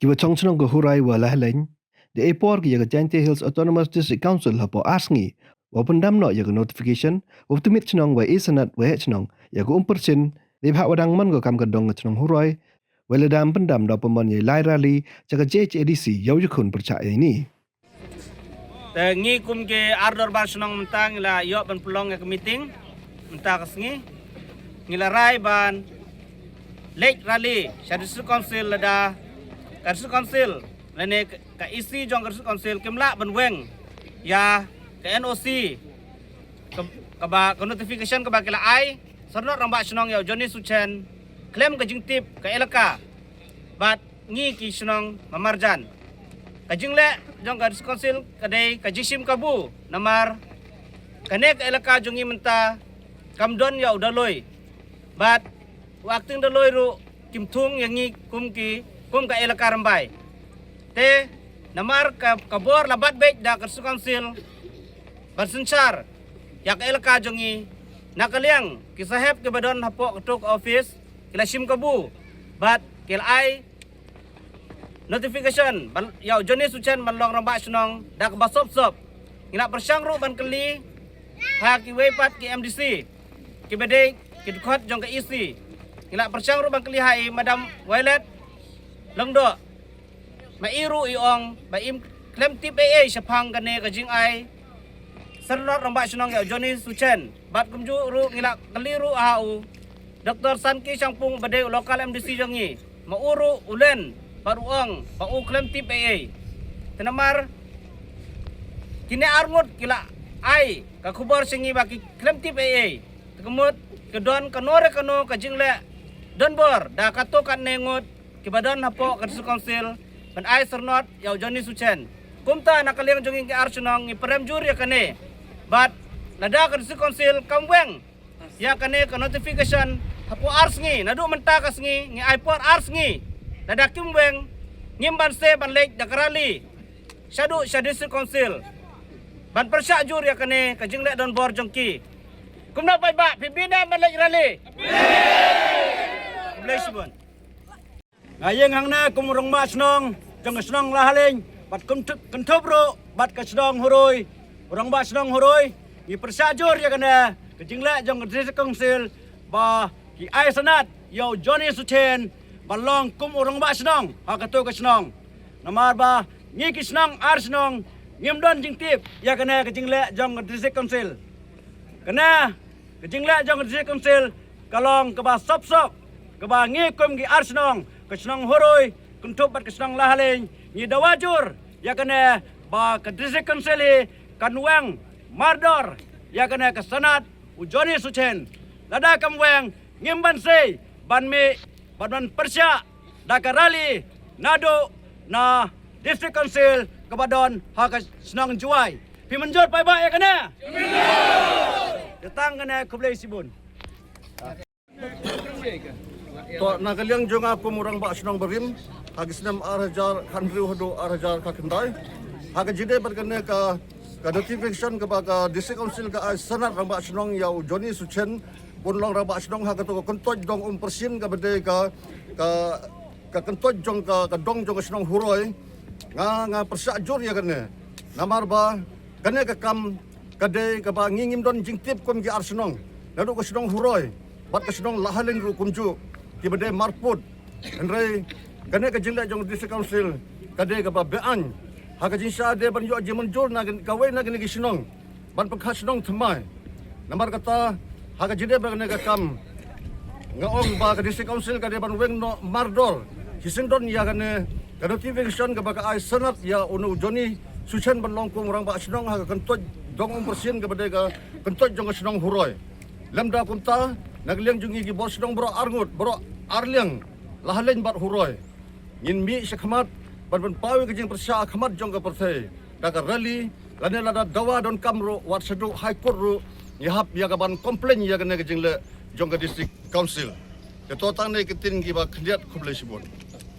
Kiwa chongchnong ko hurai wa lahleng, de epor ki yaga Jaintia Hills Autonomous District Council hapo asngi, wa pendam no yaga notification, wa tumit chnong wa isanat wa chnong, yaga umpersin, de bha wadang man ko kam kadong chnong hurai, wa ledam pendam do pemon ye lai rally, jaga JHADC yau yukun percaya ini. Ngi kum ke ardor bar senong mentang la yo ban pelong ke meeting mentang kesngi ngila rai ban late rally District Council lada District Council lene ka isi jong District Council kemla ban weng ya ke NOC ke ba notification ke ba kila ai sarnot ramba senong yo Johnny Suchen klaim ke jingtip ke elaka bat ngi ki senong mamarjan kajingle jong District Council kadai kajisim kabu namar kanek elaka jongi menta kamdon ya udaloi bat waktu daloi ru kimtung yangi kum ka elaka rambai te namar kabor labat bek da District Council bersencar ya ka elaka jongi nakaliang kisahep ke badon hapok ketuk office kila sim kabu bat kilai notification yau Johnny Suchen manlong ramba senong dak basop sop ina persyang ru ban keli ha ki wepat ki MDC ki bedek ki khot jong ke isi ina persyang ru ban keli hai madam Violet lengdo ma iru iong ba im klem tip AA sepang kane ka jing ai serlot ramba senong yau Johnny Suchen bat kumju ru ngila keli ru au Dr. Sanki Sangpung bedek lokal MDC jongi ma uru ulen baruang bau klaim tip AA tenamar kini armut kila ai ka khubor singi baki klaim tip AA kemut kedon kanore kano kajingle donbor da kato kan nengut kibadan hapo ka District Council ban ai sernot yau Johnny Suchen kumta nakaliang jonging ke arsunong ni prem juri kane bat nada ka District Council kamweng ya kane ka notification hapo ars ngi nadu menta kas ngi ai por ars ngi nada kimweng ngimban se ban lek dakrali syadu District Council ban persyak jur ya kane kajing lek don bor jongki kumna pai ba pimpinan ban lek rally bless bon ngayeng hangna kumurong ma snong jong snong lahaling bat kentup ro bat ka snong huroi urang ba snong huroi ni persyak jur ya kane kajing lek jong District Council ba ki ai sanat yo Johnny Suchen balong kum urang ba senong hakato ka senong namar ba ngi ki senong ar senong ngim don jingtip ya kana ka jingle jong District Council kana ka jingle jong District Council kalong ka ba sop ka ba ngi kum gi ar senong ka senong horoi kuntup bat ka senong lahaling ngi dawajur ya kana ba ka District Council kanwang mardor ya kana ka sanat Johnny Suchen lada kamwang ngimban sei banmi Badan persya dakarali nado na District Council kabadon haka senang juai pi menjor pai ba ya kana datang kana kublai sibun to nakaliang jonga pemurang ba senang berim hagi senam arajar khandri hodo arajar ka kendai hagi jide berkene ka notification ka ba ka District Council ka sanat ramba senang yau Johnny Suchen punlong raba senong ha kato kentoj dong persin ka bede ka kentoj jong ka dong jong senong huroi nga persak jur ya kene namar ba kene ka kam kade ka ba ngingim don jingtip kom gi arsenong nadu ka senong huroi bat ka senong lahaling ru kumju ki bede marput enrei kene ka jingla jong District Council kade ka ba bean ha ka jinsa de ban yo jimun jur na kawai na kene gi senong ban pakha senong thmai namar kata haka jide bagane ka kam ngaong ba ka District Council ka de ban weng no mardor hisendon ya kane ka notification ka ba ka ai sanat ya unu Johnny Suchen ban longkung orang ba senong haka kentoj dong persin ka bade ka kentoj jong senong huroi lamda kumta nagliang jungi gi bos senong bro arngut bro arliang lahalen bat huroi ngin mi sekhamat ban pawi ka jing persya khamat jong ka perthai da ka rally lane lada dawa don kamro wat sedu high court ru yahap ya kaban komplain ya kena ke jingle jong ka District Council ke totang ne kitin gi ba khliat khublai sibon